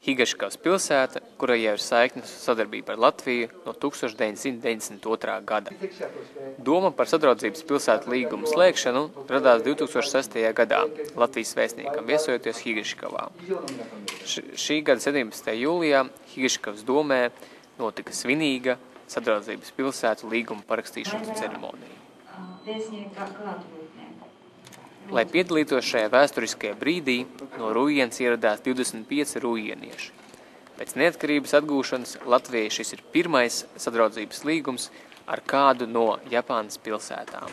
Higaškavas pilsēta, kurai jau ir saiknes sadarbība ar Latviju no 1992. gada. Doma par sadraudzības pilsētu līgumu slēgšanu radās 2006. gadā Latvijas vēstniekam viesojoties Higaškavā. Šī gada 17. jūlijā Higaškavas domē notika svinīga sadraudzības pilsētu līguma parakstīšanas ceremonija. Lai piedalītos šajā vēsturiskajā brīdī, no Rujienas ieradās 25 rujienieši. Pēc neatkarības atgūšanas Latvijai šis ir pirmais sadraudzības līgums ar kādu no Japānas pilsētām.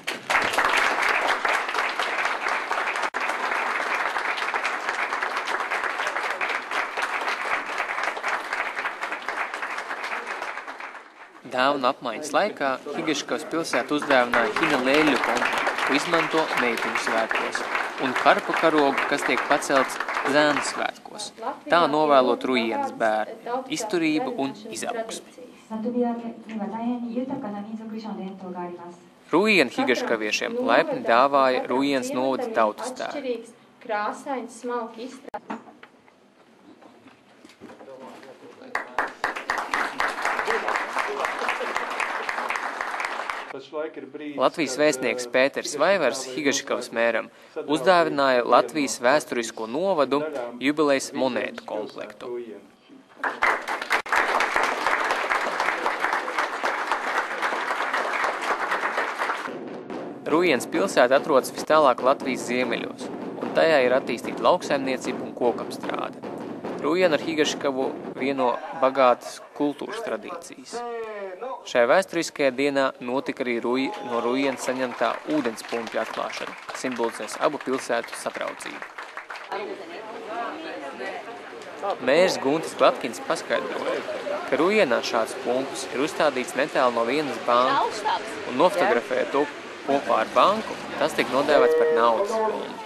Dāvanu apmaiņas laikā Higaškavas pilsēta uzdāvināja Hinaleļu komplektu, ko izmanto meitiņu svētkos, un karpu karogu, kas tiek pacelts zēnu svētkos, tā novēlot Rujienas bērnu izturību un izaugsmi. Rujienas higaškaviešiem laipni dāvāja Rujienas novada tautas tēvu. Latvijas vēstnieks Pēters Vaivars Higaškavas mēram uzdāvināja Latvijas vēsturisko novadu jubilejas monētu komplektu. Rujienas pilsēta atrodas vis tālāk Latvijas ziemeļos, un tajā ir attīstīta lauksaimniecība un kokapstrāde. Rujiena ar Higaškavu vieno bagātas kultūras tradīcijas. Šajā vēsturiskajā dienā notika arī no Rujienas saņemtā ūdens pumpļa atklāšana, kas simbolizēs abu pilsētu satraucību. Mērs Guntis Glatkins paskaidroja, ka Rujienā šāds pumpis ir uzstādīts netālu no vienas bankas, un nofotografēja to kopā ar banku, tas tiek nodēvēts par naudas pumpu.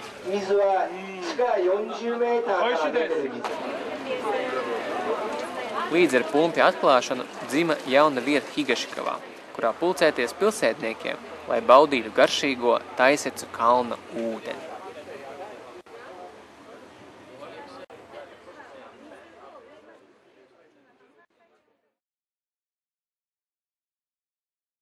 Līdz ar pumpja atklāšanu dzima jauna vieta Higaškavā, kurā pulcēties pilsētniekiem, lai baudītu garšīgo Taisecu kalna ūdeni.